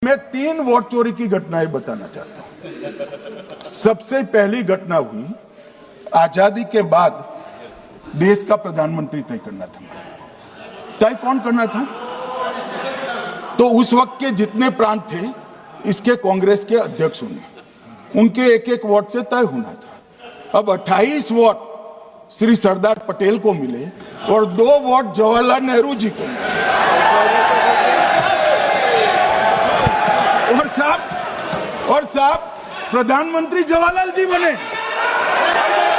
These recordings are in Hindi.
मैं 3 वोट चोरी की घटनाएं बताना चाहता हूं। सबसे पहली घटना हुई आजादी के बाद देश का प्रधानमंत्री तय करना था। तय कौन करना था? तो उस वक्त के जितने प्रांत थे इसके कांग्रेस के अध्यक्षों ने, उनके एक एक वोट से तय होना था। अब 28 वोट श्री सरदार पटेल को मिले और 2 वोट जवाहरलाल नेहरू जी को मिले। और साहब प्रधानमंत्री जवाहरलाल जी बने।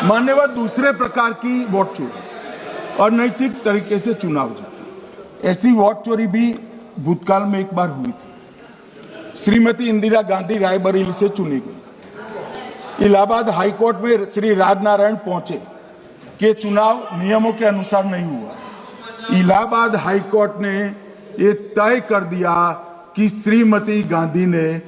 मान्यवर दूसरे प्रकार की वोट चोरी और नैतिक तरीके से चुनाव जीता, ऐसी वोट चोरी भी भूतकाल में एक बार हुई थी। श्रीमती इंदिरा गांधी रायबरेली से चुनी गई। इलाहाबाद हाईकोर्ट में श्री राजनारायण पहुंचे कि चुनाव नियमों के अनुसार नहीं हुआ। इलाहाबाद हाईकोर्ट ने ये तय कर दिया कि श्रीमती गांधी ने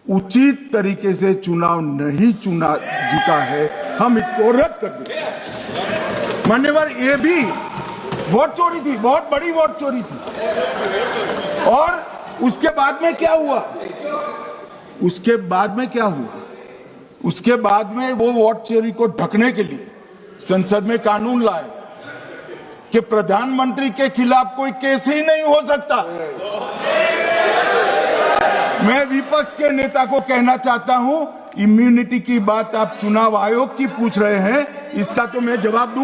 उचित तरीके से चुनाव नहीं जीता है, हम इसको रद्द कर दें। मान्यवर ये भी वोट चोरी थी, बहुत बड़ी वोट चोरी थी। और उसके बाद में क्या हुआ? उसके बाद में वो वोट चोरी को ढकने के लिए संसद में कानून लाया कि प्रधानमंत्री के खिलाफ कोई केस ही नहीं हो सकता। मैं विपक्ष के नेता को कहना चाहता हूं, इम्यूनिटी की बात आप चुनाव आयोग की पूछ रहे हैं, इसका तो मैं जवाब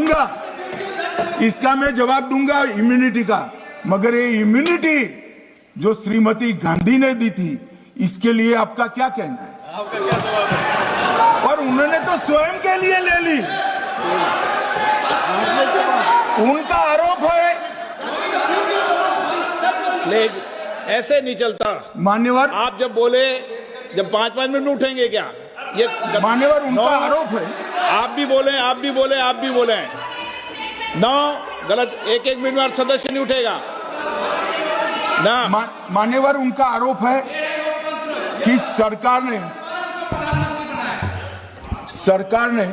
दूंगा, इम्यूनिटी का। मगर ये इम्यूनिटी जो श्रीमती गांधी ने दी थी, इसके लिए आपका क्या कहना है? और उन्होंने तो स्वयं के लिए ले ली। उनका आरोप है। ऐसे नहीं चलता मान्यवर। आप जब बोले, जब 5-5 मिनट उठेंगे क्या? ये मान्यवर उनका आरोप है। आप भी बोले नौ गलत। 1-1 मिनट में सदस्य नहीं उठेगा ना। मान्यवर उनका आरोप है कि सरकार ने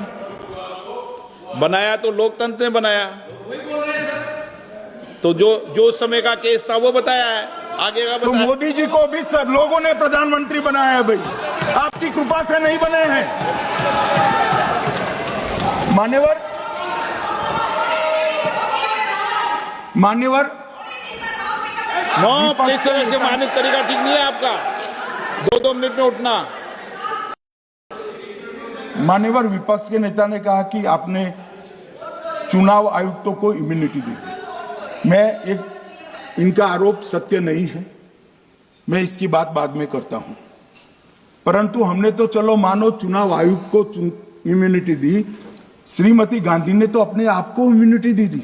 बनाया तो लोकतंत्र ने बनाया, तो जो समय का केस था वो बताया है, आगे का तो मोदी जी को भी सब लोगों ने प्रधानमंत्री बनाया है भाई, आपकी कृपा से नहीं बने हैं। मान्यवर मानित तरीका ठीक नहीं है आपका, 2-2 मिनट में उठना। मान्यवर विपक्ष के नेता ने कहा कि आपने चुनाव आयुक्तों को इम्यूनिटी दी। इनका आरोप सत्य नहीं है, मैं इसकी बात बाद में करता हूं। परंतु हमने तो चलो मानो चुनाव आयुक्त को इम्यूनिटी दी, श्रीमती गांधी ने तो अपने आप को इम्यूनिटी दी।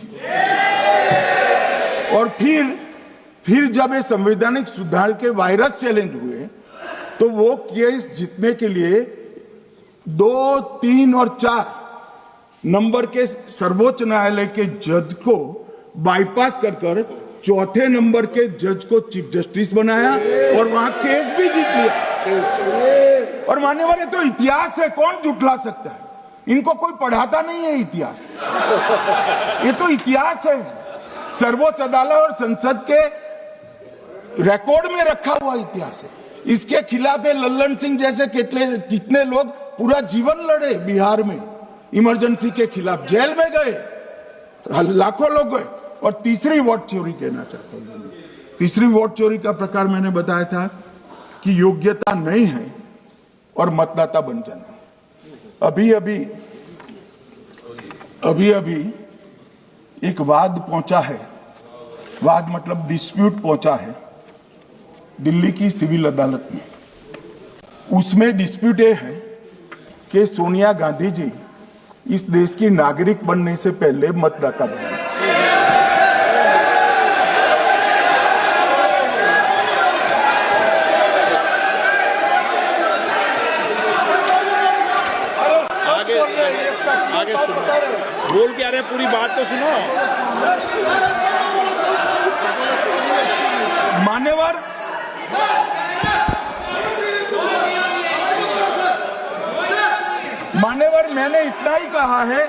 और फिर जब ये संवैधानिक सुधार के वायरस चैलेंज हुए तो वो केस जीतने के लिए 2, 3 और 4 नंबर के सर्वोच्च न्यायालय के जज को बाईपास कर 4थे नंबर के जज को चीफ जस्टिस बनाया और वहां केस भी जीत लिया। और मान्यवर ये तो इतिहास है, कौन झुठला सकता है? इनको कोई पढ़ाता नहीं है इतिहास, ये तो इतिहास है, सर्वोच्च अदालत और संसद के रिकॉर्ड में रखा हुआ इतिहास है। इसके खिलाफ लल्लन सिंह जैसे कितने लोग पूरा जीवन लड़े बिहार में, इमरजेंसी के खिलाफ जेल में गए, लाखों लोग गए। और तीसरी वोट चोरी कहना चाहता हूं। तीसरी वोट चोरी का प्रकार मैंने बताया था कि योग्यता नहीं है और मतदाता बन जाना। अभी एक वाद पहुंचा है, वाद मतलब डिस्प्यूट पहुंचा है दिल्ली की सिविल अदालत में। उसमें डिस्प्यूट ये है कि सोनिया गांधी जी इस देश की नागरिक बनने से पहले मतदाता बने। आगे सुनो, बोल के आ रहे, पूरी बात तो सुनो। मान्यवर मैंने इतना ही कहा है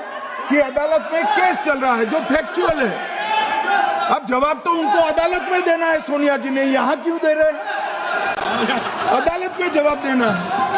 कि अदालत में केस चल रहा है जो फैक्चुअल है। अब जवाब तो उनको अदालत में देना है, सोनिया जी ने, यहां क्यों दे रहे हैं? अदालत में जवाब देना है।